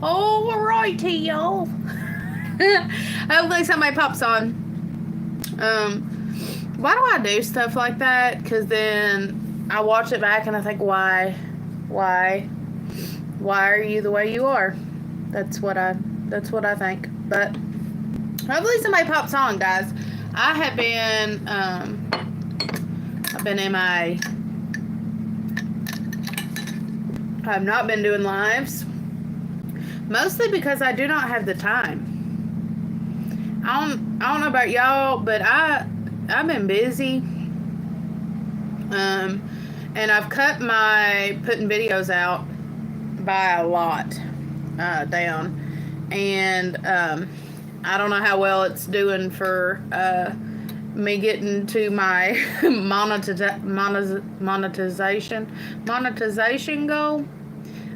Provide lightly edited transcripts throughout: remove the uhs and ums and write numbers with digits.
All righty, y'all. Hopefully somebody pops on. Why do I do stuff like that? Because then I watch it back and I think, why are you the way you are? That's what I think. But hopefully somebody pops on, guys. I have been I've been MIA. I've not been doing lives, mostly because I do not have the time. I don't know about y'all, but I've been busy. And I've cut my putting videos out by a lot down. And I don't know how well it's doing for me getting to my monetization goal.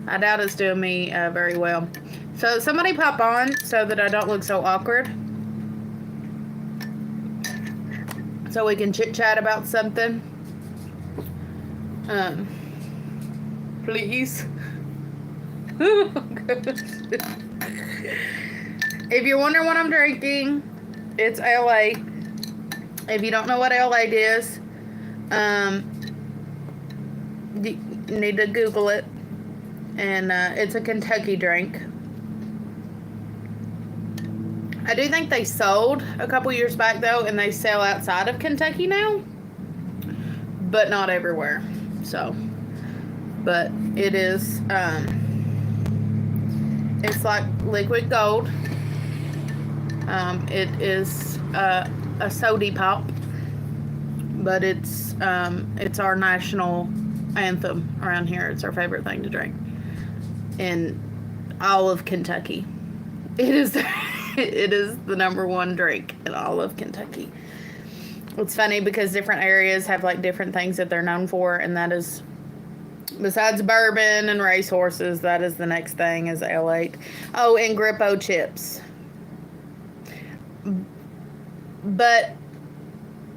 I doubt it's doing me very well. So somebody pop on so that I don't look so awkward. So we can chit chat about something. Please. If you're wondering what I'm drinking, it's L8. If you don't know what L8 is, you need to Google it. And it's a Kentucky drink. I do think they sold a couple years back, though, and they sell outside of Kentucky now. But not everywhere. So, but it is, it's like liquid gold. It is a soda pop, but it's our national anthem around here. It's our favorite thing to drink in all of Kentucky. It is the number one drink in all of Kentucky. It's funny because different areas have like different things that they're known for, and that is, besides bourbon and racehorses, that is the next thing is L8. Oh, and Grippo chips. But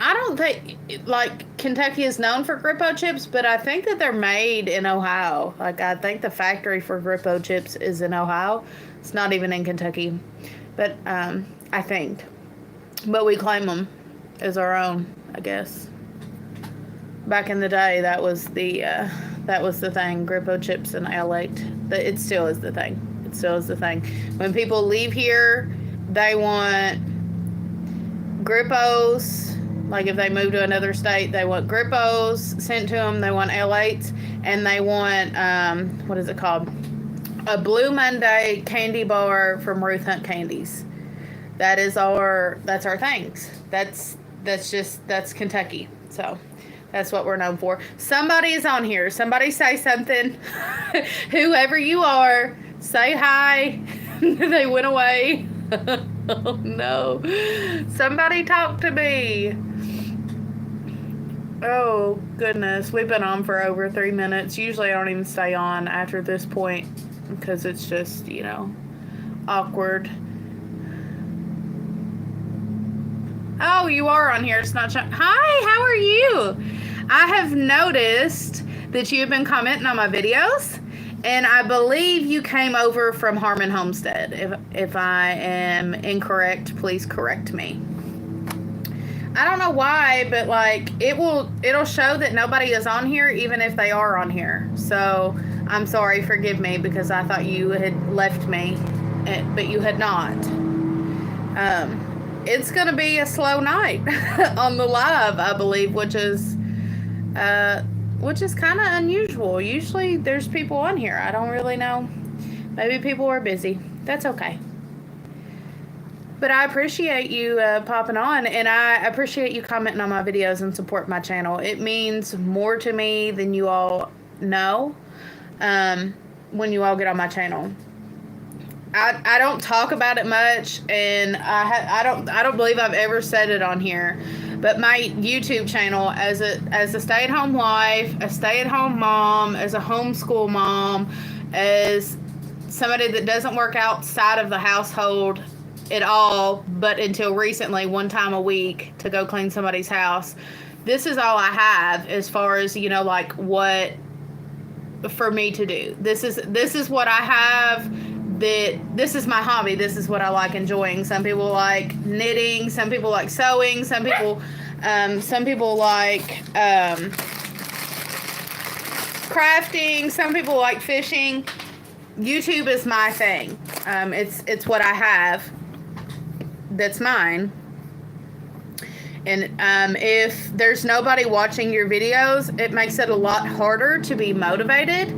I don't think, like, Kentucky is known for Grippo chips, but I think that they're made in Ohio. Like, I think the factory for Grippo chips is in Ohio. It's not even in Kentucky. But, I think. But we claim them as our own, I guess. Back in the day, that was the thing, Grippo chips and L8. It still is the thing. It still is the thing. When people leave here, they want Grippos. Like if they move to another state, they want Grippos sent to them. They want L8s, and they want what is it called? A Blue Monday candy bar from Ruth Hunt Candies. That's our things. That's Kentucky. So that's what we're known for. Somebody is on here. Somebody say something. Whoever you are, say hi. They went away. Oh no. Somebody talk to me. Oh goodness. We've been on for over 3 minutes. Usually I don't even stay on after this point because it's just, awkward. Oh, you are on here. It's not showing. Hi, how are you? I have noticed that you have been commenting on my videos, and I believe you came over from Harmon Homestead. If I am incorrect, please correct me. I don't know why, but like it'll show that nobody is on here even if they are on here. So I'm sorry, forgive me, because I thought you had left me, but you had not. It's gonna be a slow night on the live, I believe, which is kind of unusual. Usually there's people on here. I don't really know. Maybe people are busy. That's okay. But I appreciate you popping on, and I appreciate you commenting on my videos and support my channel. It means more to me than you all know when you all get on my channel. I don't talk about it much, and I don't believe I've ever said it on here. But my YouTube channel, as a stay-at-home wife, a stay-at-home mom, as a homeschool mom, as somebody that doesn't work outside of the household at all, but until recently, one time a week to go clean somebody's house. This is all I have as far as, like what for me to do. This is what I have. that this is my hobby. This is what I like enjoying. Some people like knitting. Some people like sewing. Some people like crafting. Some people like fishing. YouTube is my thing. It's what I have. That's mine. And if there's nobody watching your videos, it makes it a lot harder to be motivated.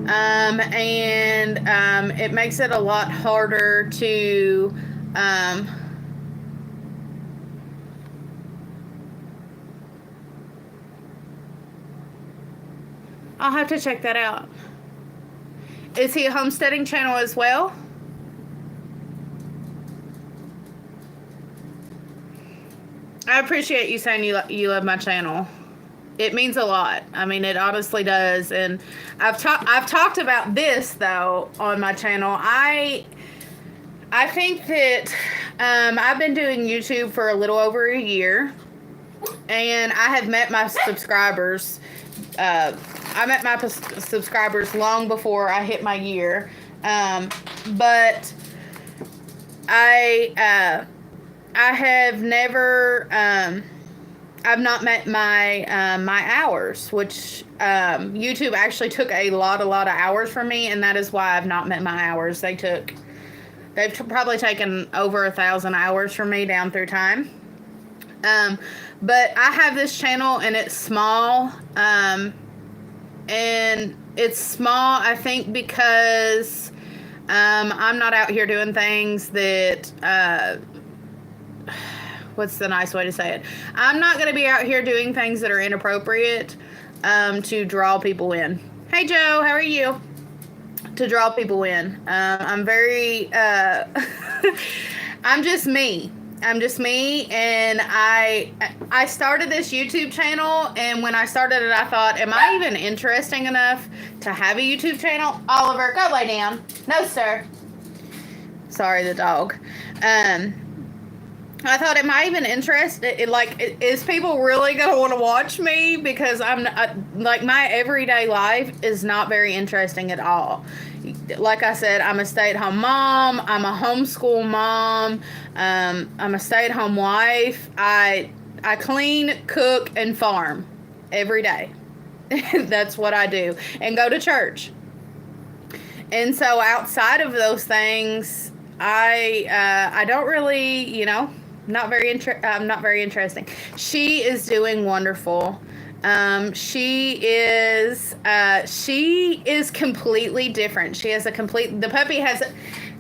And it makes it a lot harder to I'll have to check that out. Is he a homesteading channel as well? I appreciate you saying you love my channel. It means a lot. I mean, it honestly does. And I've talked about this though on my channel. I think that I've been doing YouTube for a little over a year, and I have met my subscribers. I met my subscribers long before I hit my year, but I have never, I've not met my my hours, which YouTube actually took a lot of hours from me, and that is why I've not met my hours. They've probably taken over 1,000 hours from me down through time. But I have this channel, and it's small, and it's small, I think, because I'm not out here doing things that, what's the nice way to say it? I'm not going to be out here doing things that are inappropriate to draw people in. Hey, Joe, how are you? To draw people in. I'm very, I'm just me. I'm just me, and I started this YouTube channel, and when I started it, I thought, am I even interesting enough to have a YouTube channel? Oliver, go lay down. No, sir. Sorry, the dog. I thought, am I even interested? Is people really going to want to watch me? Because I'm not, like, my everyday life is not very interesting at all. Like I said, I'm a stay-at-home mom. I'm a homeschool mom. I'm a stay-at-home wife. I clean, cook, and farm every day. That's what I do. And go to church. And so outside of those things, I don't really, I'm not very interesting. She is doing wonderful. She is completely different.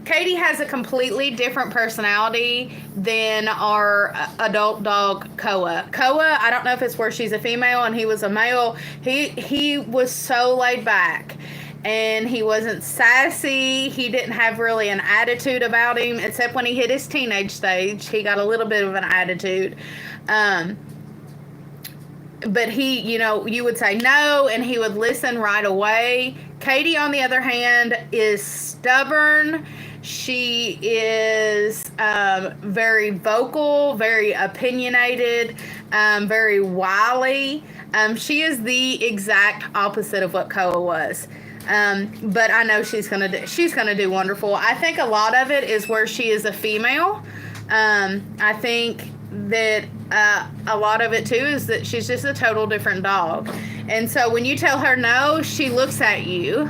Katie has a completely different personality than our adult dog, Koa. Koa, I don't know if it's where she's a female and he was a male. He was so laid back. And he wasn't sassy. He didn't have really an attitude about him, except when he hit his teenage stage. He got a little bit of an attitude. But he, you would say no, and he would listen right away. Katie, on the other hand, is stubborn. She is very vocal, very opinionated, very wily. She is the exact opposite of what Koa was. But I know she's gonna do wonderful. I think a lot of it is where she is a female. I think that a lot of it too is that she's just a total different dog. And so when you tell her no, she looks at you,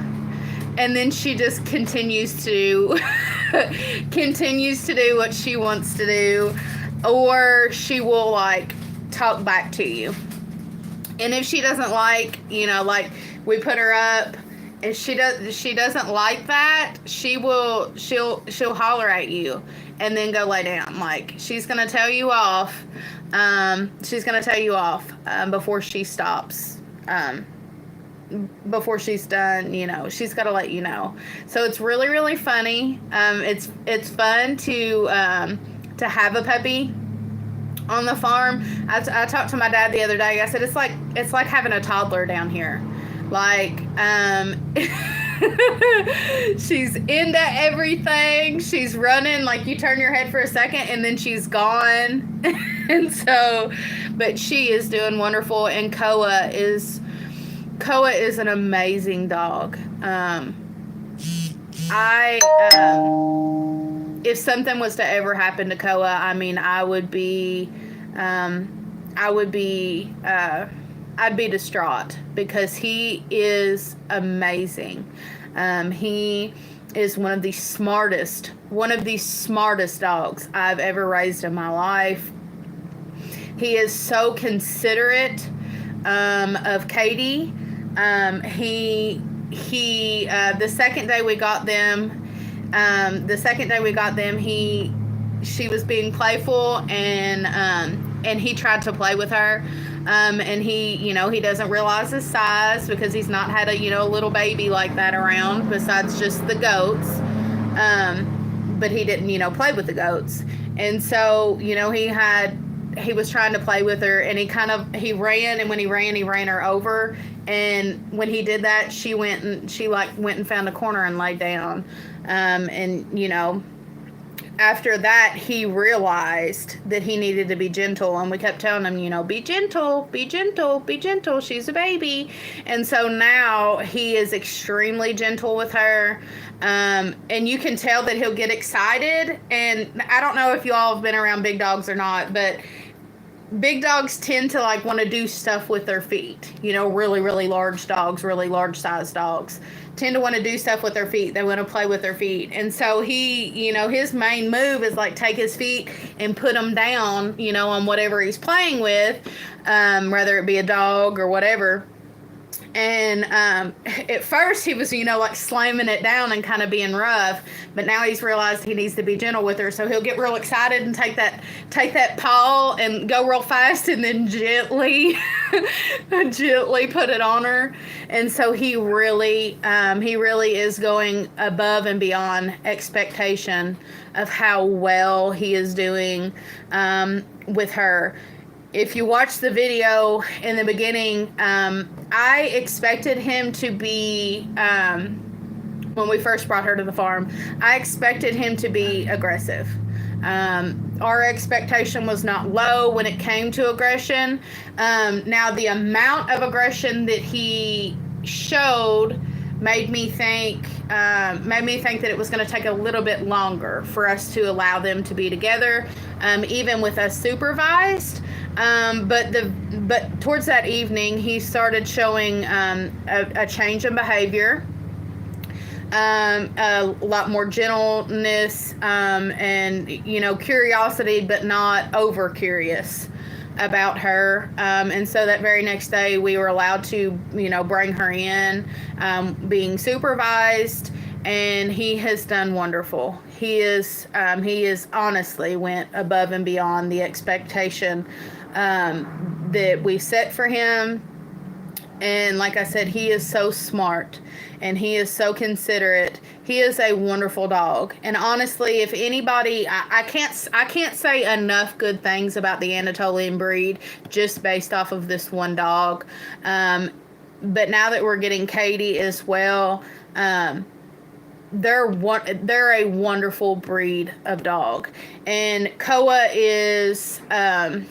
and then she just continues to do what she wants to do, or she will talk back to you. And if she doesn't like we put her up, if she doesn't like that, she'll holler at you and then go lay down. She's gonna tell you off. Before she stops. Before she's done, she's got to let you know. So it's really, really funny. It's fun to have a puppy on the farm. I talked to my dad the other day. I said it's like having a toddler down here. She's into everything. She's running. You turn your head for a second and then she's gone. And so, but she is doing wonderful. And Koa is an amazing dog. If something was to ever happen to Koa, I mean, I'd be distraught because he is amazing. He is one of the smartest dogs I've ever raised in my life. He is so considerate of Katie. The second day we got them, she was being playful, and he tried to play with her. And he doesn't realize his size because he's not had a little baby like that around besides just the goats. But he didn't, play with the goats. And so, he was trying to play with her, and he ran, and when he ran her over. And when he did that, she went and found a corner and laid down. After that, he realized that he needed to be gentle, and we kept telling him, be gentle, be gentle, be gentle. She's a baby. And so now he is extremely gentle with her. And you can tell that he'll get excited. And I don't know if you all have been around big dogs or not, but big dogs tend to want to do stuff with their feet. Really, really large dogs, really large sized dogs tend to want to do stuff with their feet. They want to play with their feet. And so he, his main move is take his feet and put them down, on whatever he's playing with, whether it be a dog or whatever. And at first he was, slamming it down and kind of being rough, but now he's realized he needs to be gentle with her. So he'll get real excited and take that paw and go real fast, and then gently put it on her. And so he really is going above and beyond expectation of how well he is doing with her. If you watch the video in the beginning, I expected him to be, when we first brought her to the farm, I expected him to be aggressive. Our expectation was not low when it came to aggression. Now, the amount of aggression that he showed made me think that it was going to take a little bit longer for us to allow them to be together, even with us supervised. But towards that evening, he started showing a change in behavior, a lot more gentleness, and curiosity, but not over curious about her. And so that very next day, we were allowed to bring her in, being supervised. And he has done wonderful. He is honestly went above and beyond the expectation that we set for him. And like I said, he is so smart, and he is so considerate. He is a wonderful dog. And honestly, if anybody, I can't say enough good things about the Anatolian breed just based off of this one dog. But now that we're getting Katie as well, they're a wonderful breed of dog. And Koa is an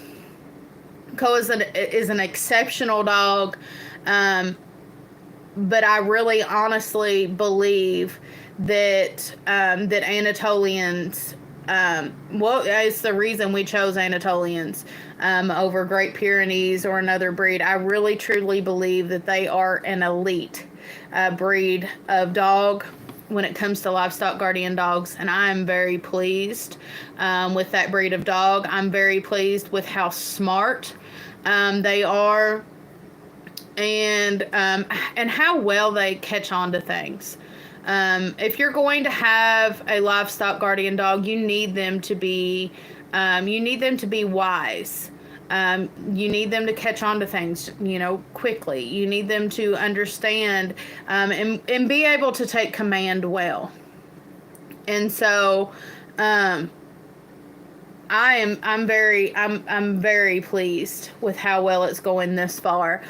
exceptional dog. But I really honestly believe that Anatolians, it's the reason we chose Anatolians over Great Pyrenees or another breed. I really truly believe that they are an elite breed of dog when it comes to livestock guardian dogs, and I am very pleased with that breed of dog. I'm very pleased with how smart they are, and how well they catch on to things. If you're going to have a livestock guardian dog, you need them to be wise. You need them to catch on to things, quickly. You need them to understand and be able to take command well. And so I'm very pleased with how well it's going this far.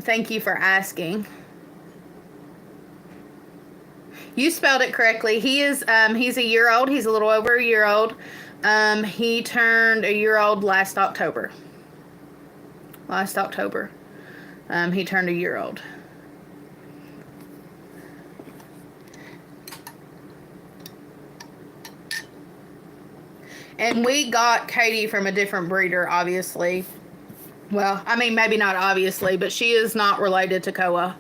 Thank you for asking. You spelled it correctly. He's a year old. He's a little over a year old. He turned a year old last October. He turned a year old. And we got Katie from a different breeder, obviously. Well, I mean, maybe not obviously, but she is not related to Koa.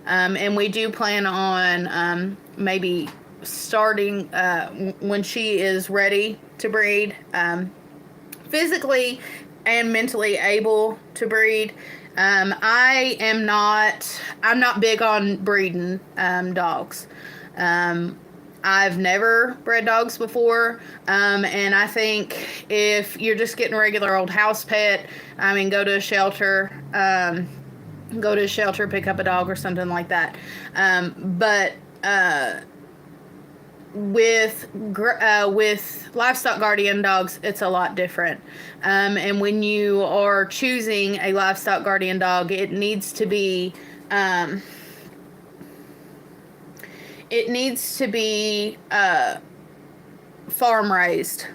And we do plan on maybe starting when she is ready to breed, physically and mentally able to breed. I'm not big on breeding dogs. I've never bred dogs before, and I think if you're just getting a regular old house pet, I mean, go to a shelter, pick up a dog or something like that. But with livestock guardian dogs, it's a lot different. And when you are choosing a livestock guardian dog, it needs to be farm raised.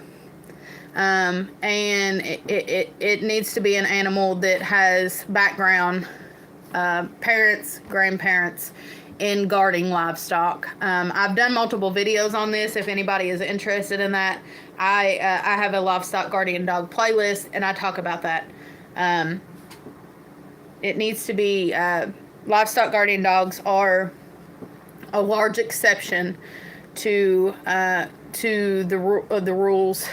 And it needs to be an animal that has background, parents, grandparents in guarding livestock. I've done multiple videos on this. If anybody is interested in that, I have a livestock guardian dog playlist, and I talk about that. It needs to be livestock guardian dogs are a large exception to the rules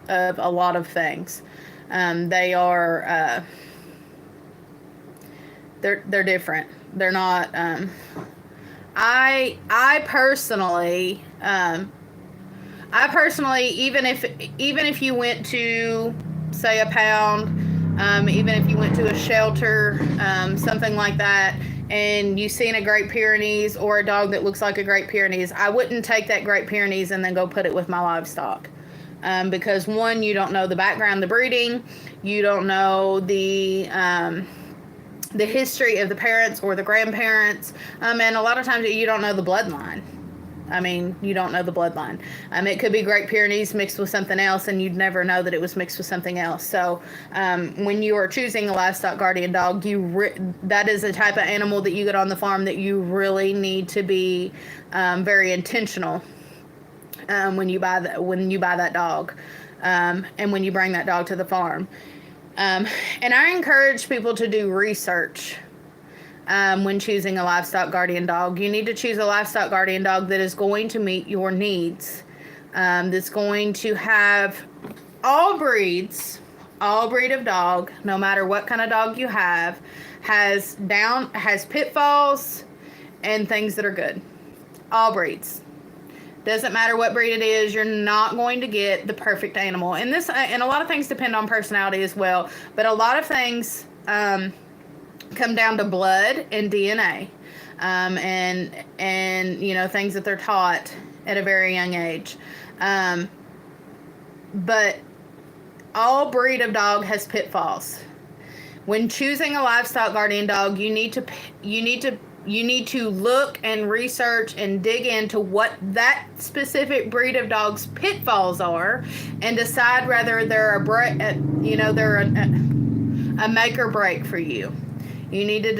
of a lot of things. They are they're different. They're not. I personally, even if you went to, say, a pound, even if you went to a shelter, something like that, and you seen a Great Pyrenees or a dog that looks like a Great Pyrenees, I wouldn't take that Great Pyrenees and then go put it with my livestock. Because one, you don't know the background, the breeding, you don't know the history of the parents or the grandparents, and a lot of times you don't know the bloodline. I mean, you don't know the bloodline. It could be Great Pyrenees mixed with something else, and you'd never know that it was mixed with something else. So when you are choosing a livestock guardian dog, that is a type of animal that you get on the farm that you really need to be very intentional when you buy that dog, and when you bring that dog to the farm. And I encourage people to do research when choosing a livestock guardian dog. You need to choose a livestock guardian dog that is going to meet your needs, that's going to have all breed of dog, no matter what kind of dog you have, has pitfalls and things that are good. All breeds. Doesn't matter what breed it is, you're not going to get the perfect animal. And a lot of things depend on personality as well. But a lot of things come down to blood and DNA, and things that they're taught at a very young age. But all breed of dog has pitfalls. When choosing a livestock guardian dog, you need to look and research and dig into what that specific breed of dog's pitfalls are, and decide whether they're a make or break for you. You need to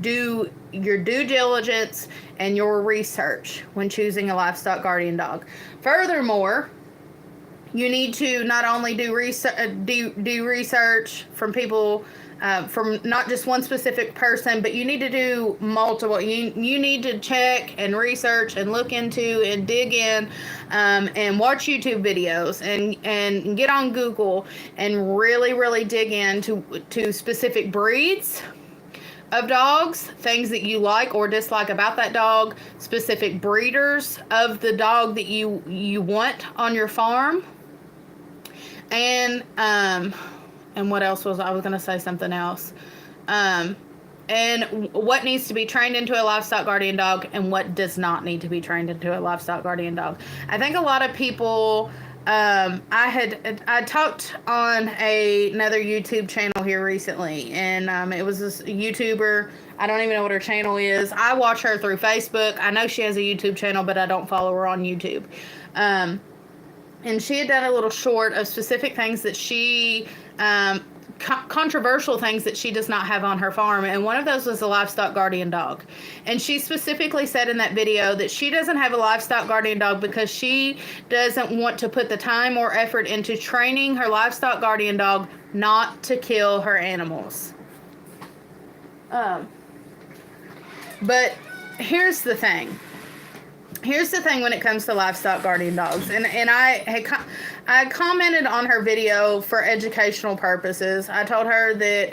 do your due diligence and your research when choosing a livestock guardian dog. Furthermore, you need to not only do research from people, from not just one specific person, but you need to do multiple. You need to check and research and look into and dig in, and watch YouTube videos and get on Google and really dig into specific breeds of dogs, things that you like or dislike about that dog, specific breeders of the dog that you want on your farm. And what else was I was going to say something else. And what needs to be trained into a livestock guardian dog and what does not need to be trained into a livestock guardian dog. I think a lot of people, I talked on another YouTube channel here recently, and it was this YouTuber. I don't even know what her channel is. I watch her through Facebook. I know she has a YouTube channel, but I don't follow her on YouTube. And she had done a little short of specific things that she controversial things that she does not have on her farm, and one of those was a livestock guardian dog. And she specifically said in that video that she doesn't have a livestock guardian dog because she doesn't want to put the time or effort into training her livestock guardian dog not to kill her animals. But here's the thing. Here's the thing when it comes to livestock guardian dogs, and I commented on her video for educational purposes. I told her that,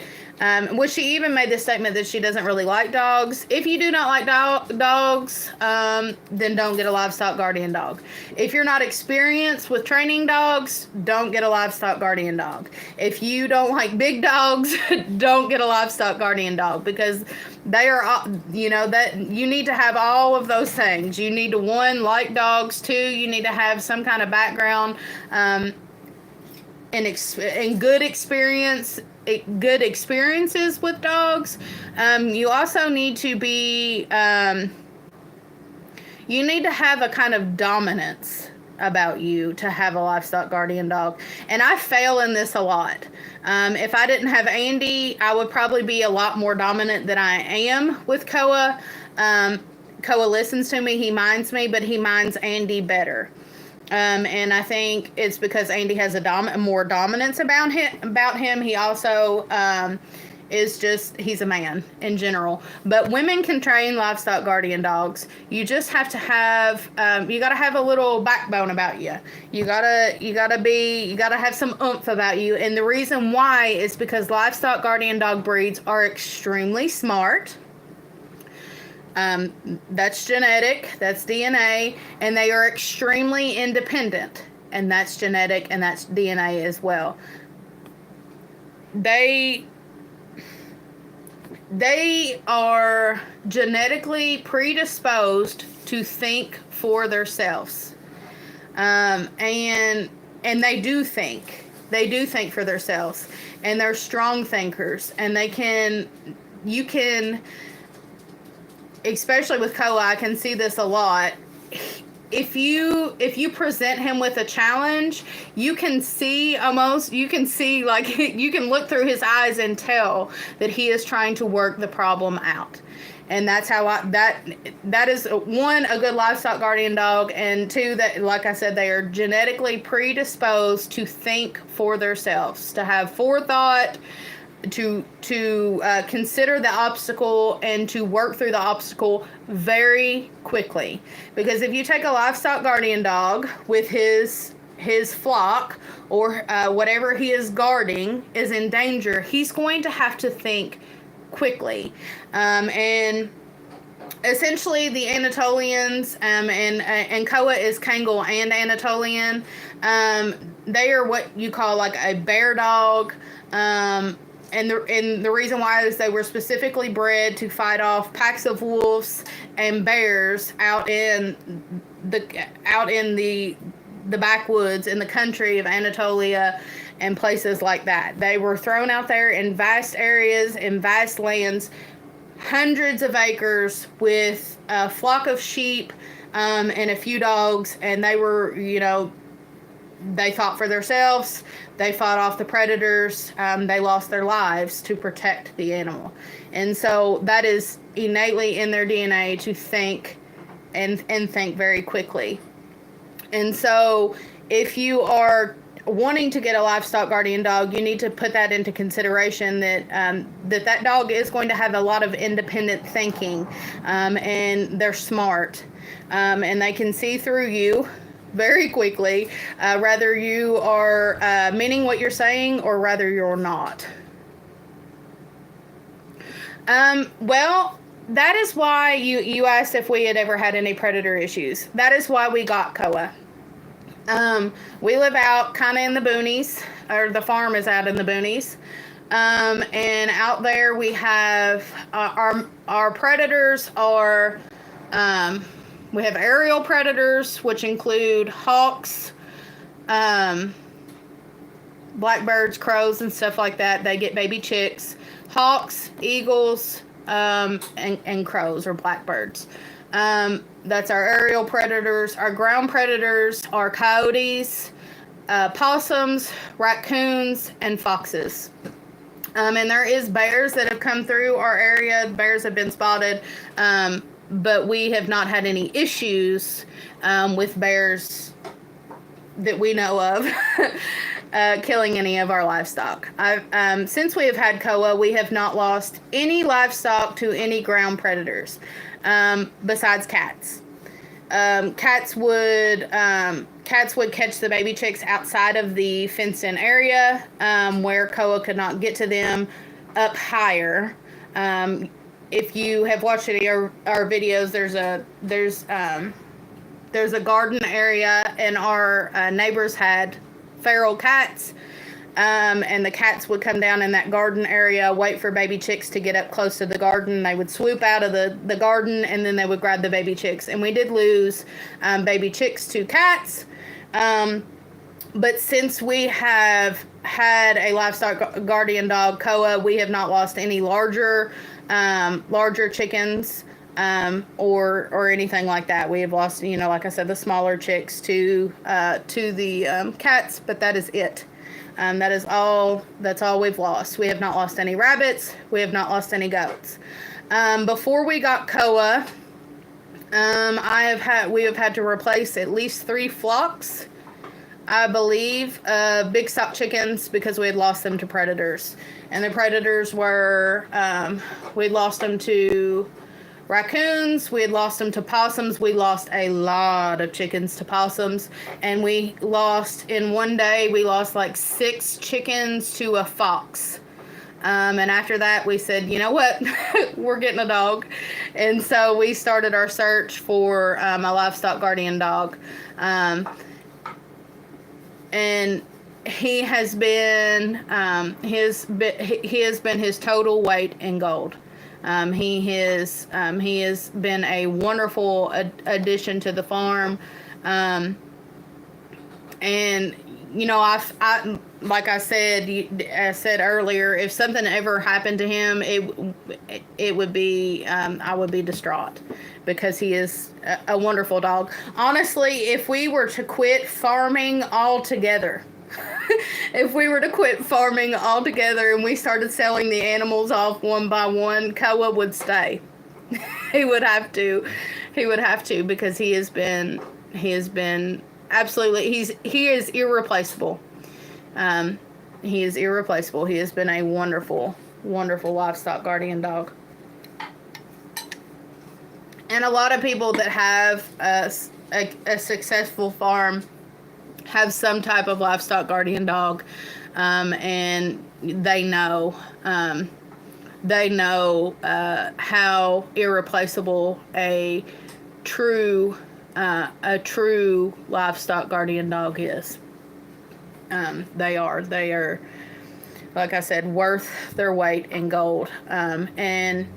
well, she even made the statement that she doesn't really like dogs. If you do not like dogs, then don't get a livestock guardian dog. If you're not experienced with training dogs, don't get a livestock guardian dog. If you don't like big dogs, don't get a livestock guardian dog, because they are, you know, that you need to have all of those things. You need to, one, like dogs. Two, you need to have some kind of background and good experiences with dogs. You also need to be, you need to have a kind of dominance about you to have a livestock guardian dog. And I fail in this a lot. If I didn't have Andy, I would probably be a lot more dominant than I am with Koa. Koa listens to me, he minds me, but he minds Andy better. And I think it's because Andy has more dominance about him. He also he's a man in general. But women can train livestock guardian dogs. You just have to have, you got to have a little backbone about you. You gotta have some oomph about you. And the reason why is because livestock guardian dog breeds are extremely smart. That's genetic, that's DNA, and they are extremely independent, and that's genetic, and that's DNA as well. They are genetically predisposed to think for themselves, and they do think for themselves, and they're strong thinkers, and you can. Especially with Koa, I can see this a lot. If you present him with a challenge, you can like, you can look through his eyes and tell that he is trying to work the problem out. And that's how that is, one, a good livestock guardian dog, and two, that, like I said, they are genetically predisposed to think for themselves, to have forethought, to consider the obstacle and to work through the obstacle very quickly. Because if you take a livestock guardian dog with his flock or whatever he is guarding is in danger, he's going to have to think quickly. And essentially the Anatolians, and Koa is Kangal and Anatolian, they are what you call like a bear dog. And the reason why is they were specifically bred to fight off packs of wolves and bears out in the backwoods in the country of Anatolia and places like that. They were thrown out there in vast areas, in vast lands, hundreds of acres with a flock of sheep and a few dogs, and they were, you know, they fought for themselves. They fought off the predators. They lost their lives to protect the animal. And so that is innately in their DNA to think and think very quickly. And so if you are wanting to get a livestock guardian dog, you need to put that into consideration, that that dog is going to have a lot of independent thinking, and they're smart, and they can see through you very quickly, whether you are meaning what you're saying or whether you're not. Well, that is why you asked if we had ever had any predator issues. That is why we got Koa. We live out kind of in the boonies, or the farm is out in the boonies. And out there we have our predators are, we have aerial predators, which include hawks, blackbirds, crows, and stuff like that. They get baby chicks. Hawks, eagles, and crows or blackbirds. That's our aerial predators. Our ground predators are coyotes, possums, raccoons, and foxes. And there is bears that have come through our area. Bears have been spotted, but we have not had any issues with bears that we know of killing any of our livestock. Since we have had COA, we have not lost any livestock to any ground predators, besides cats. Cats would catch the baby chicks outside of the fenced-in area, where COA could not get to them up higher. If you have watched any of our videos, there's a garden area, and our neighbors had feral cats, and the cats would come down in that garden area, wait for baby chicks to get up close to the garden. They would swoop out of the garden, and then they would grab the baby chicks. And we did lose baby chicks to cats, but since we have had a livestock guardian dog, COA, we have not lost any larger chickens, or anything like that. We have lost, like I said, the smaller chicks to the cats, but that is it. That's all we've lost. We have not lost any rabbits. We have not lost any goats. Before we got COA, we have had to replace at least 3 flocks, I believe, big stock chickens, because we had lost them to predators. And the predators were, we lost them to raccoons, we had lost them to possums. We lost a lot of chickens to possums, and in one day we lost like 6 chickens to a fox. And after that we said, you know what, we're getting a dog. And so we started our search for a livestock guardian dog. And he has been his total weight in gold. He has been a wonderful addition to the farm. And like I said earlier, if something ever happened to him, it would be, I would be distraught, because he is a wonderful dog. Honestly, if we were to quit farming altogether, and we started selling the animals off one by one, COA would stay. He would have to, because he has been absolutely, he is irreplaceable. He is irreplaceable. He has been a wonderful, wonderful livestock guardian dog. And a lot of people that have a successful farm have some type of livestock guardian dog, and they know how irreplaceable a true livestock guardian dog is. They are, like I said, worth their weight in gold. And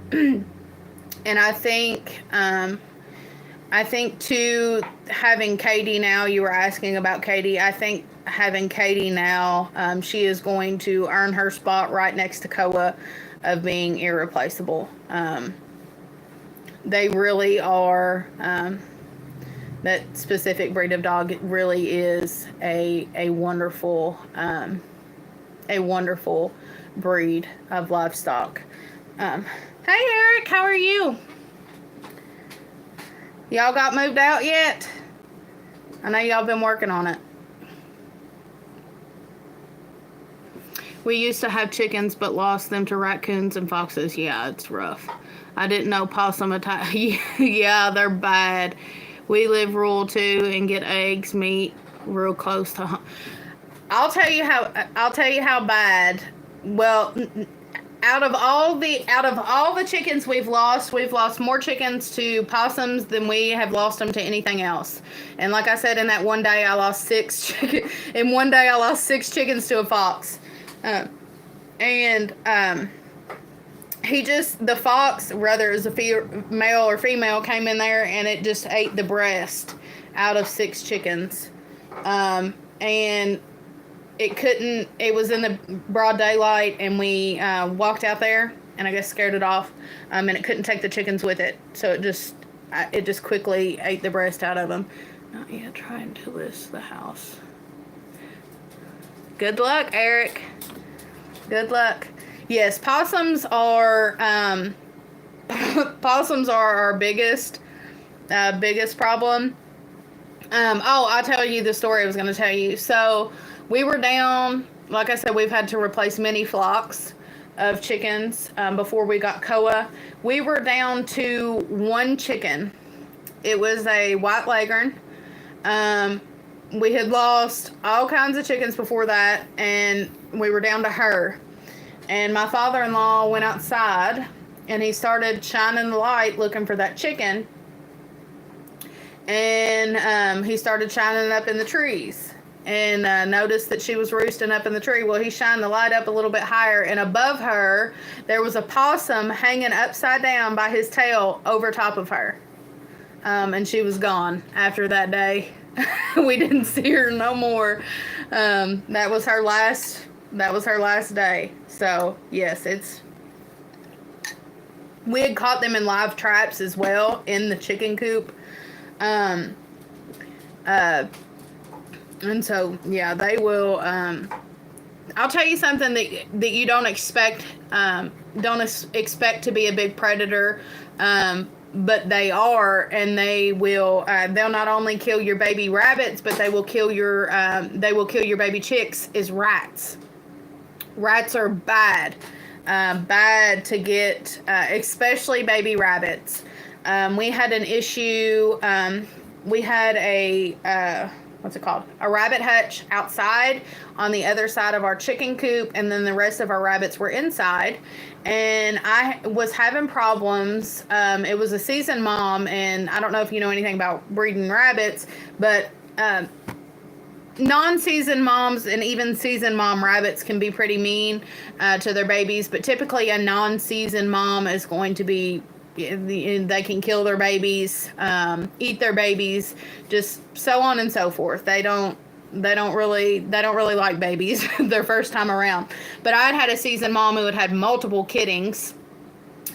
I think too, having Katie now, you were asking about Katie. I think having Katie now, she is going to earn her spot right next to COA of being irreplaceable. They really are, that specific breed of dog really is a wonderful breed of livestock. Hey Eric, how are you? Y'all got moved out yet? I know y'all been working on it. We used to have chickens, but lost them to raccoons and foxes. Yeah, it's rough. I didn't know possum attack. Yeah, they're bad. We live rural too and get eggs, meat real close to home. I'll tell you how bad. Well, out of all the chickens we've lost more chickens to possums than we have lost them to anything else. And like I said, in that one day I lost 6 chickens. In one day I lost 6 chickens to a fox. The fox, whether it was a male or female, came in there and it just ate the breast out of 6 chickens. And it was in the broad daylight, and we walked out there, and I guess scared it off, and it couldn't take the chickens with it, so it just quickly ate the breast out of them. Not yet trying to list the house. Good luck, Eric. Good luck. Yes, possums are our biggest problem. I'll tell you the story I was going to tell you. So we were down, like I said, we've had to replace many flocks of chickens before we got Koa. We were down to one chicken. It was a white leghorn. We had lost all kinds of chickens before that, and we were down to her. And my father-in-law went outside, and he started shining the light looking for that chicken. And he started shining up in the trees, and noticed that she was roosting up in the tree. Well, he shined the light up a little bit higher, and above her, there was a possum hanging upside down by his tail over top of her. And she was gone after that day. We didn't see her no more. That was her last day. So yes, we had caught them in live traps as well in the chicken coop. And so yeah, they will. I'll tell you something that you don't expect. Expect to be a big predator. But they are, and they will. They'll not only kill your baby rabbits, but they will kill your baby chicks. Is rats. Rats are bad. Bad to get, especially baby rabbits. We had an issue. We had a what's it called? A rabbit hutch outside on the other side of our chicken coop, and then the rest of our rabbits were inside. And I was having problems. It was a seasoned mom, and I don't know if you know anything about breeding rabbits, but non-seasoned moms and even seasoned mom rabbits can be pretty mean to their babies. But typically, a non-seasoned mom is going to be. They can kill their babies, eat their babies, just so on and so forth. They don't really like babies their first time around. But I'd had a seasoned mom who had multiple kittings,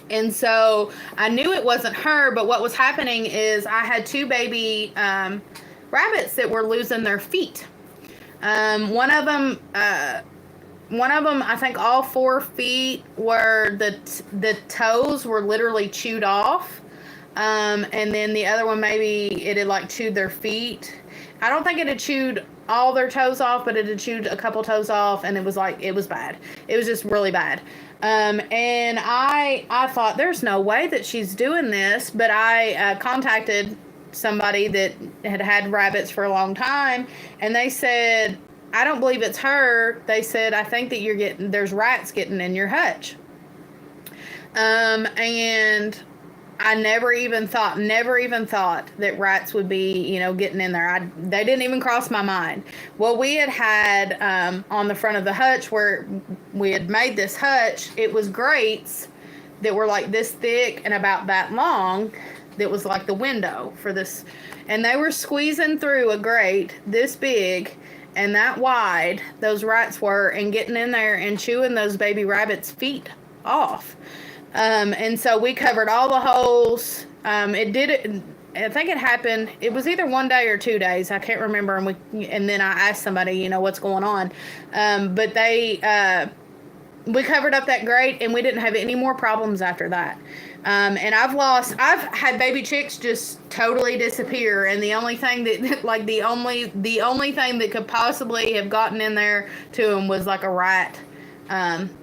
and so I knew it wasn't her. But what was happening is I had two baby rabbits that were losing their feet. One of them, I think all 4 feet were the toes were literally chewed off. And then the other one, maybe it had like chewed their feet. I don't think it had chewed all their toes off, but it had chewed a couple toes off, and it was bad. It was just really bad. And I thought, there's no way that she's doing this, but I contacted somebody that had rabbits for a long time, and they said, I don't believe it's her. They said, I think that there's rats getting in your hutch. And I never even thought that rats would be, getting in there. They didn't even cross my mind. Well, we had on the front of the hutch where we had made this hutch, it was grates that were like this thick and about that long. That was like the window for this. And they were squeezing through a grate this big and that wide, those rats were, and getting in there and chewing those baby rabbits' feet off. And so we covered all the holes. I think it happened, it was either 1 day or 2 days, I can't remember, and then I asked somebody, what's going on. But we covered up that grate, and we didn't have any more problems after that. And I've had baby chicks just totally disappear, and the only thing that, like, the only thing that could possibly have gotten in there to them was like a rat.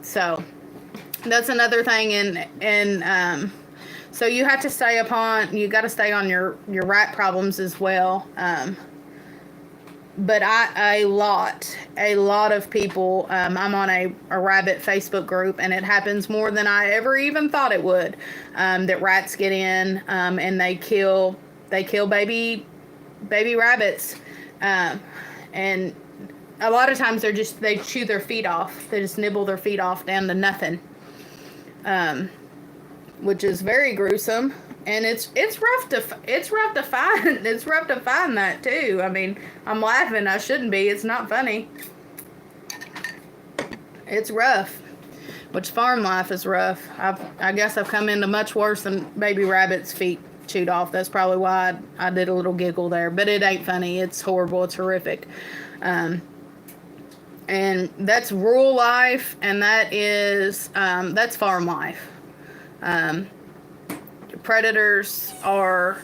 So that's another thing, and so you have to you got to stay on your rat problems as well. But a lot of people, I'm on a rabbit Facebook group, and it happens more than I ever even thought it would, that rats get in, and they kill baby rabbits, and a lot of times they chew their feet off. They just nibble their feet off down to nothing, which is very gruesome. And it's rough to find. It's rough to find that too. I mean, I'm laughing. I shouldn't be. It's not funny. It's rough. Which farm life is rough. I guess I've come into much worse than baby rabbits' feet chewed off. That's probably why I did a little giggle there. But it ain't funny. It's horrible. It's horrific. And And that's rural life, and that's farm life. Um, predators are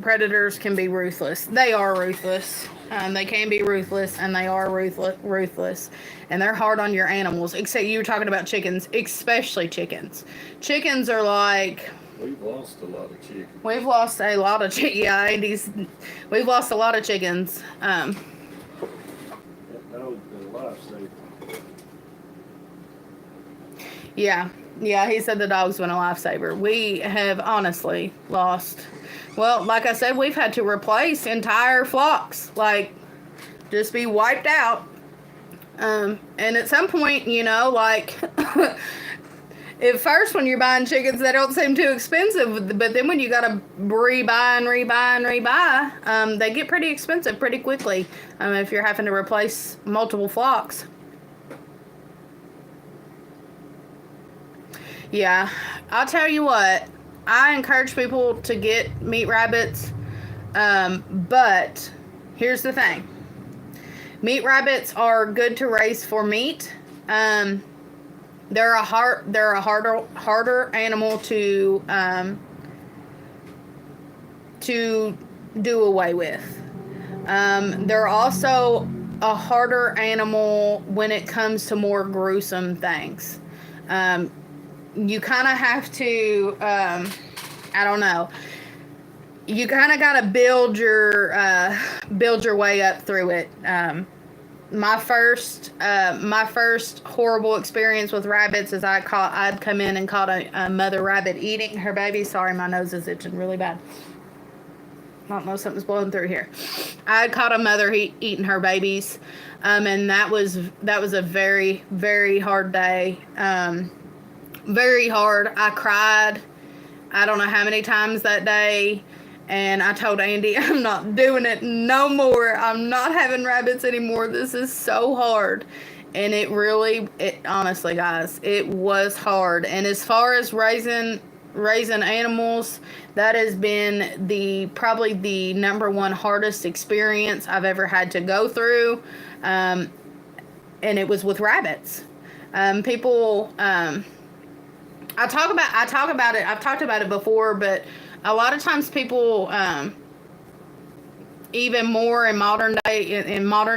predators can be ruthless. They are ruthless. They can be ruthless, and they are ruthless, and they're hard on your animals. Except you were talking about chickens, especially chickens. Chickens are like We've lost a lot of chickens. we've lost a lot of yeah, Andy's. We've lost a lot of chickens. That dog's been a lifesaver. Yeah, yeah. He said the dog's been a lifesaver. We have honestly lost. Well, like I said, we've had to replace entire flocks, like just be wiped out. And at some point, like at first when you're buying chickens, they don't seem too expensive, but then when you gotta rebuy and rebuy and rebuy, they get pretty expensive pretty quickly. If you're having to replace multiple flocks. Yeah, I'll tell you what. I encourage people to get meat rabbits, but here's the thing: meat rabbits are good to raise for meat. They're a harder animal to do away with. They're also a harder animal when it comes to more gruesome things. You kind of have to, I don't know. You kind of got to build your way up through it. My first horrible experience with rabbits is I'd come in and caught a mother rabbit eating her baby. Sorry, my nose is itching really bad. I don't know, something's blowing through here. I caught a mother eating her babies, and that was a very, very hard day. Very hard. I cried I don't know how many times that day, and I told Andy, I'm not doing it no more. I'm not having rabbits anymore. This is so hard. And it honestly, guys, it was hard. And as far as raising animals, that has been probably the number one hardest experience I've ever had to go through. And it was with rabbits. People, I talk about it. I've talked about it before, but a lot of times people, even more in modern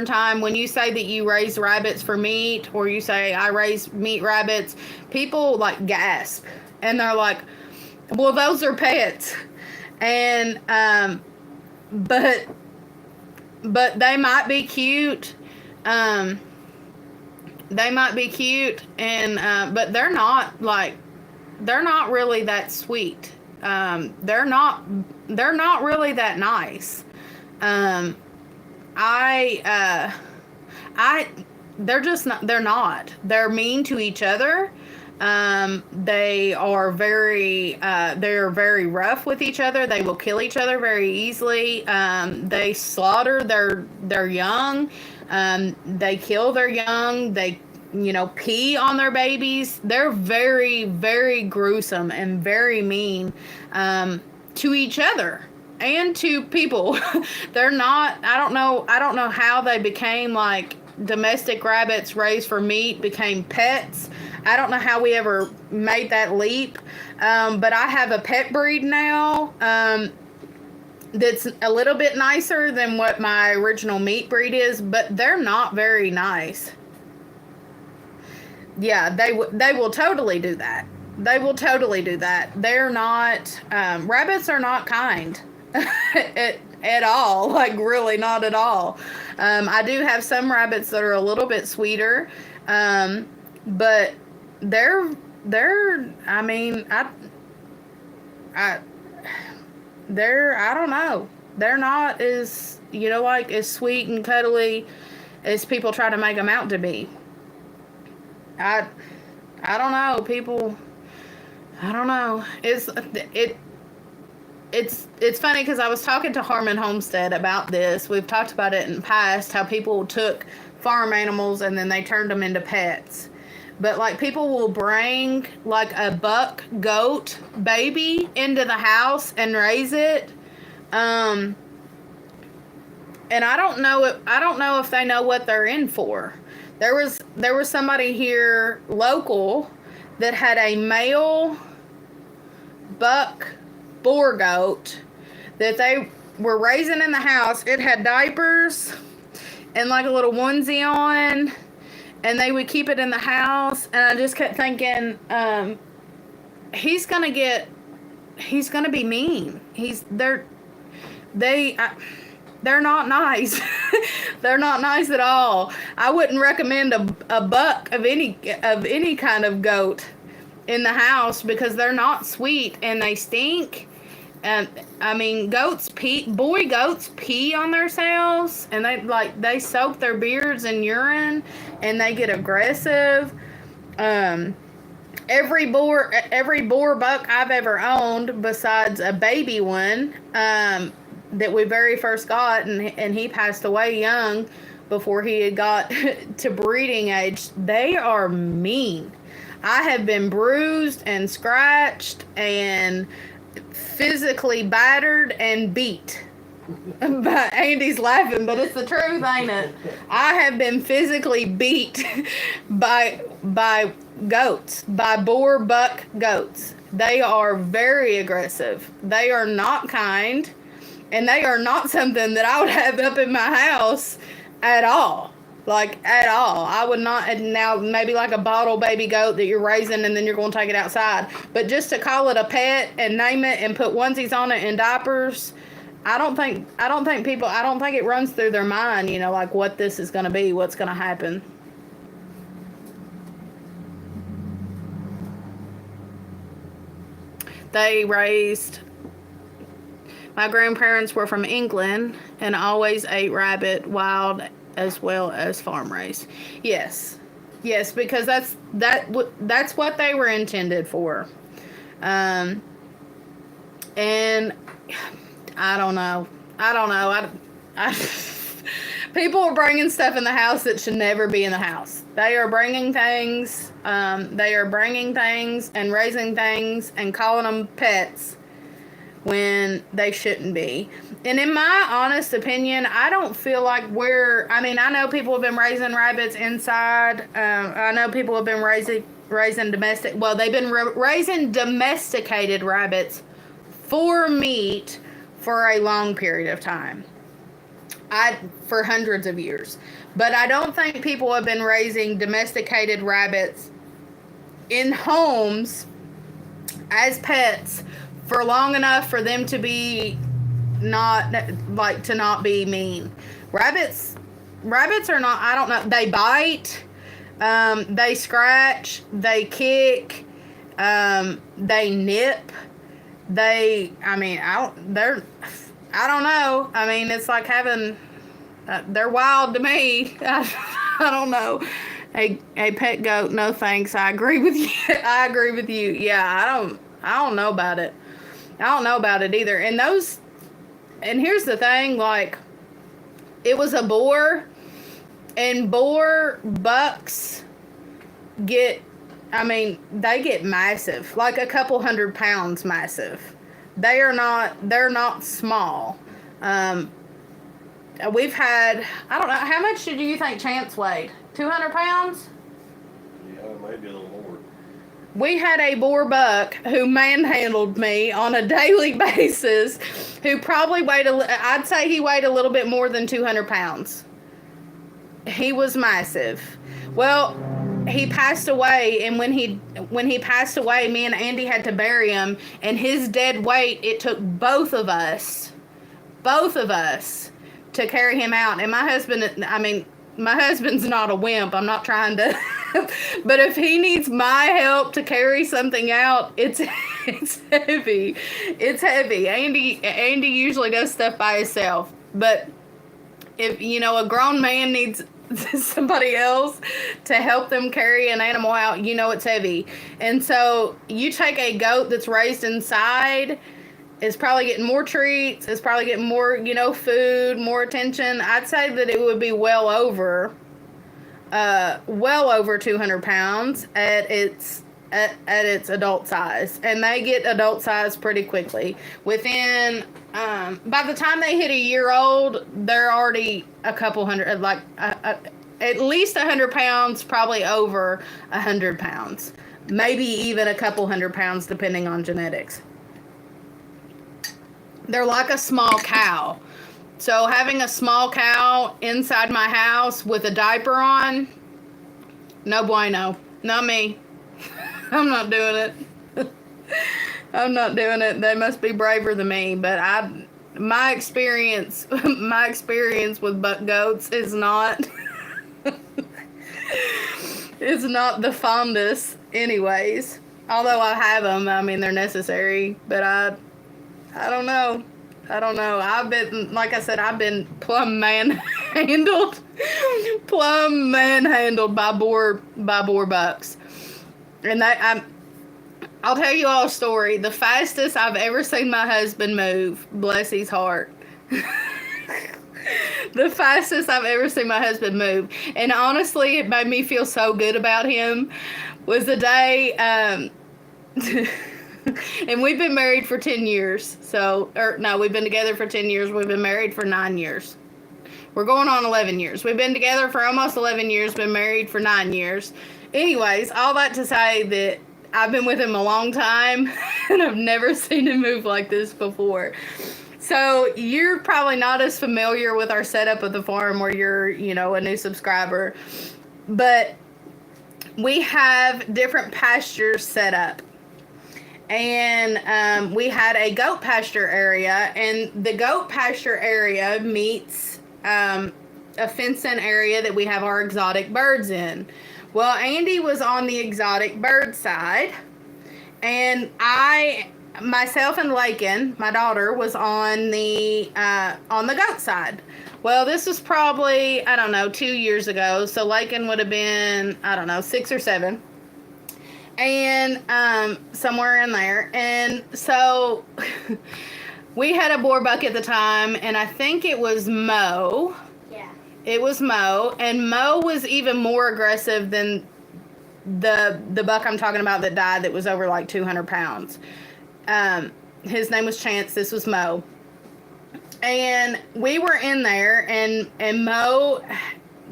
time, when you say that you raise rabbits for meat, or you say I raise meat rabbits, people like gasp, and they're like, well, those are pets. And but they might be cute. They might be cute, and but they're not really that sweet. They're not really that nice. They're just not. They're not. They're mean to each other. They are they're very rough with each other. They will kill each other very easily. They slaughter their young. They kill their young. They, pee on their babies. They're very, very gruesome and very mean, to each other and to people. They're not, I don't know how they became like domestic rabbits raised for meat became pets. I don't know how we ever made that leap. But I have a pet breed now, that's a little bit nicer than what my original meat breed is, but they're not very nice. Yeah, they will totally do that. They will totally do that. They're not, rabbits are not kind at all. Like, really not at all. I do have some rabbits that are a little bit sweeter, but they're, I mean, I don't know. They're not as, as sweet and cuddly as people try to make them out to be. I don't know. People, I don't know. It's funny because I was talking to Harmon Homestead about this. We've talked about it in the past, how people took farm animals and then they turned them into pets. But, like, people will bring, like, a buck goat baby into the house and raise it. And I don't know if they know what they're in for. There was somebody here local that had a male buck boar goat that they were raising in the house. It had diapers and like a little onesie on, and they would keep it in the house. And I just kept thinking, he's gonna be mean. They're not nice. They're not nice at all. I wouldn't recommend a buck of any kind of goat in the house because they're not sweet and they stink. And I mean, boy goats pee on themselves, and they soak their beards in urine, and they get aggressive. Every boar buck I've ever owned, besides a baby one, that we very first got, and he passed away young before he had got to breeding age, they are mean. I have been bruised and scratched and physically battered and beat. But Andy's laughing, but it's the truth, ain't it? I have been physically beat by goats, by boar buck goats. They are very aggressive. They are not kind. And they are not something that I would have up in my house at all. Like, at all. I would not. And now, maybe like a bottle baby goat that you're raising and then you're going to take it outside. But just to call it a pet and name it and put onesies on it and diapers, I don't think it runs through their mind, like what this is going to be, what's going to happen. My grandparents were from England and always ate rabbit, wild as well as farm raised. Yes, because that's what they were intended for. And I don't know. People are bringing stuff in the house that should never be in the house. They are bringing things. They are bringing things and raising things and calling them pets when they shouldn't be. And in my honest opinion, I don't feel like I know people have been raising rabbits inside. I know people have been raising they've been raising domesticated rabbits for meat for a long period of time. For hundreds of years. But I don't think people have been raising domesticated rabbits in homes as pets for long enough for them to be not be mean. Rabbits are not, I don't know, they bite, they scratch, they kick, they nip, I don't know. I mean, it's like having, they're wild to me. I don't know. A pet goat, no thanks. I agree with you. Yeah, I don't know about it. I don't know about it either. And here's the thing, like, it was a boar, and boar bucks they get massive, like a couple 100 pounds massive. They're not small. We've had, I don't know, how much did you think Chance weighed? 200 pounds? Yeah, maybe a little more. We had a boar buck who manhandled me on a daily basis, who probably I'd say he weighed a little bit more than 200 pounds. He was massive. Well, he passed away, and when he passed away, me and Andy had to bury him, and his dead weight, it took both of us to carry him out. And my husband's not a wimp. I'm not trying to but if he needs my help to carry something out, it's heavy. It's heavy. Andy usually does stuff by himself, but if a grown man needs somebody else to help them carry an animal out, it's heavy. And so you take a goat that's raised inside, it's probably getting more treats, it's probably getting more, food, more attention. I'd say that it would be well over 200 pounds at its adult size, and they get adult size pretty quickly. Within by the time they hit a year old, they're already a couple hundred, at least 100 pounds, probably over 100 pounds, maybe even a couple 100 pounds depending on genetics. They're like a small cow. So having a small cow inside my house with a diaper on, no bueno. Not me. I'm not doing it. I'm not doing it. They must be braver than me, but my experience with buck goats is not it's not the fondest anyways. Although I have them, I mean, they're necessary, but I don't know. I've been, like I said, I've been plumb manhandled by boar bucks. And I'll tell you all a story. The fastest I've ever seen my husband move, bless his heart. The fastest I've ever seen my husband move. And honestly, it made me feel so good about him, was the day, and we've been married for 10 years. We've been together for 10 years. We've been married for 9 years. We're going on 11 years. We've been together for almost 11 years, been married for 9 years. Anyways, all that to say that I've been with him a long time, and I've never seen him move like this before. So you're probably not as familiar with our setup of the farm where you're, a new subscriber. But we have different pastures set up. And we had a goat pasture area, and the goat pasture area meets a fenced-in area that we have our exotic birds in. Well, Andy was on the exotic bird side, and myself and Lakin, my daughter, was on the goat side. Well, this was probably, 2 years ago, so Lakin would have been, 6 or 7. And somewhere in there. And so we had a boar buck at the time, and I think it was Mo. Yeah. It was Mo, and Mo was even more aggressive than the buck I'm talking about that died, that was over like 200 pounds. His name was Chance. This was Mo. And we were in there, and Mo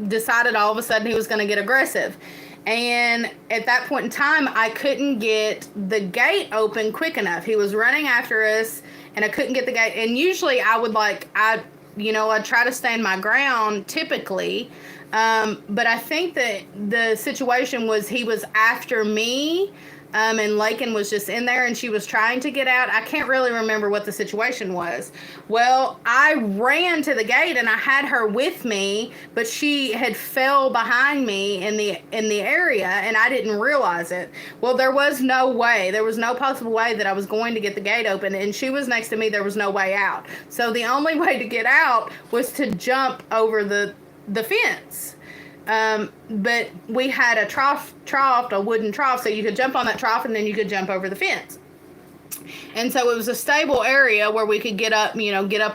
decided all of a sudden he was going to get aggressive. And at that point in time, I couldn't get the gate open quick enough. He was running after us, and I couldn't get the gate. And usually I'd try to stand my ground typically. But I think that the situation was he was after me, and Lakin was just in there, and she was trying to get out. I can't really remember what the situation was. Well, I ran to the gate, and I had her with me, but she had fell behind me in the area, and I didn't realize it. Well, there was no possible way that I was going to get the gate open, and she was next to me. There was no way out. So the only way to get out was to jump over the fence. But we had a wooden trough, so you could jump on that trough, and then you could jump over the fence. And so it was a stable area where we could get up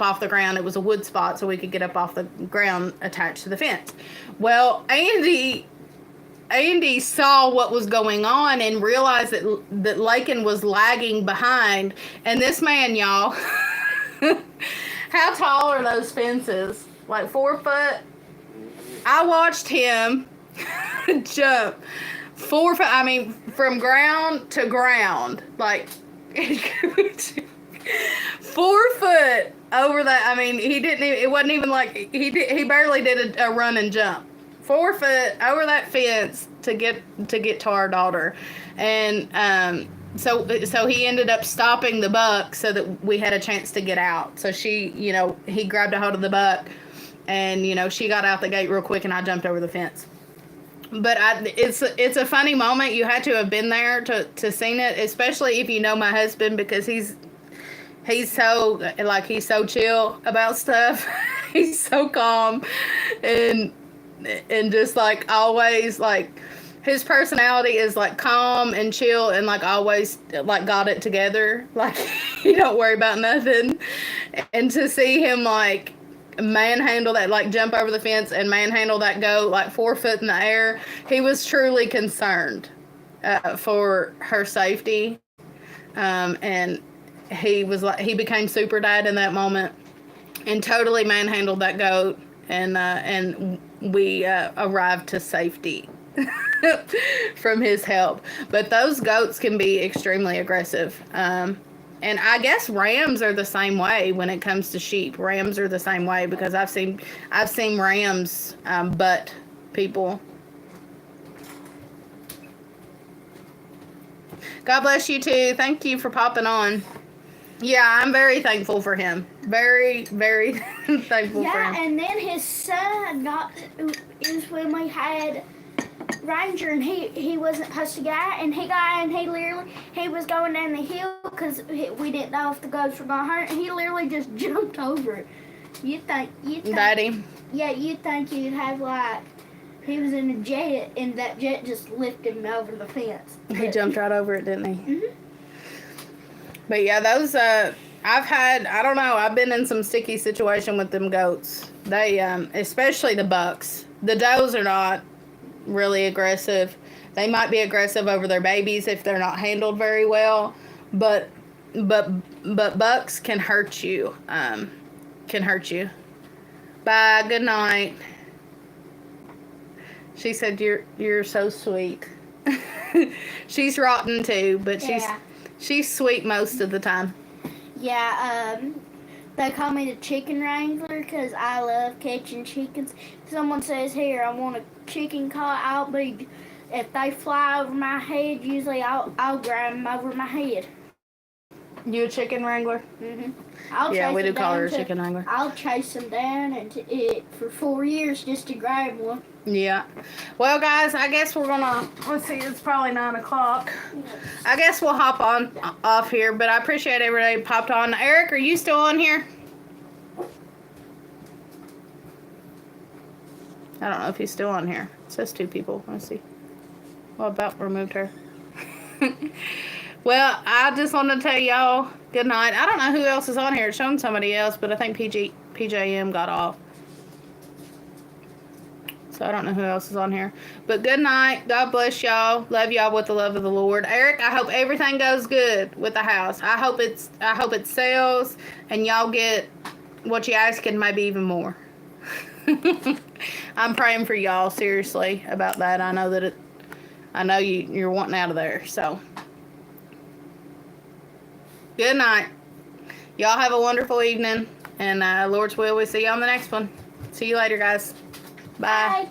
off the ground. It was a wood spot, so we could get up off the ground attached to the fence. Well, Andy saw what was going on and realized that Lakin was lagging behind. And this man, y'all, how tall are those fences? Like 4 foot? I watched him jump 4 foot, from ground to ground, like 4 foot over that. It wasn't even like, he barely did a run and jump. 4 foot over that fence to get to our daughter. And, so he ended up stopping the buck so that we had a chance to get out. So he grabbed a hold of the buck. And, she got out the gate real quick, and I jumped over the fence. But it's a funny moment. You had to have been there to seen it, especially if you know my husband, because he's so chill about stuff. He's so calm and just like always, like his personality is like calm and chill and like always like got it together. Like he don't worry about nothing. And to see him like manhandle that, like jump over the fence and manhandle that goat like 4 foot in the air, he was truly concerned for her safety, and he became super dad in that moment and totally manhandled that goat, and we arrived to safety from his help. But those goats can be extremely aggressive. And I guess rams are the same way when it comes to sheep. Rams are the same way because I've seen rams butt people. God bless you too. Thank you for popping on. Yeah, I'm very thankful for him. Very, very thankful for him. Yeah, and then his son is when we had Ranger, and he wasn't supposed to get out, and he was going down the hill because we didn't know if the goats were gonna hurt, and he literally just jumped over it. You think Daddy. Yeah, you'd think you'd have like he was in a jet, and that jet just lifted him over the fence. He jumped right over it, didn't he? Mhm. But yeah, those I've been in some sticky situation with them goats. They especially the bucks. The does are not really aggressive. They might be aggressive over their babies if they're not handled very well, but bucks can hurt you. Bye. Good night. She said you're so sweet. She's rotten too, but she's sweet most of the time. Yeah, they call me the chicken wrangler because I love catching chickens. If someone says, here, I want a chicken caught, if they fly over my head, usually I'll grab them over my head. You a chicken wrangler? Mm-hmm. Yeah, we do call her a chicken wrangler. I'll chase them down for 4 years just to grab one. Yeah. Well, guys, I guess we're gonna, let's see, it's probably 9 o'clock. I guess we'll hop off here, but I appreciate everybody popped on. Eric, are you still on here? I don't know if he's still on here. It says 2 people. Let's see. Well, about removed her. Well, I just wanted to tell y'all good night. I don't know who else is on here. It's showing somebody else, but I think PJM got off. So I don't know who else is on here. But good night. God bless y'all. Love y'all with the love of the Lord. Eric, I hope everything goes good with the house. I hope it sells and y'all get what you ask and maybe even more. I'm praying for y'all, seriously, about that. I know you're wanting out of there, so. Good night. Y'all have a wonderful evening. And Lord's will, we'll see you on the next one. See you later, guys. Bye. Bye.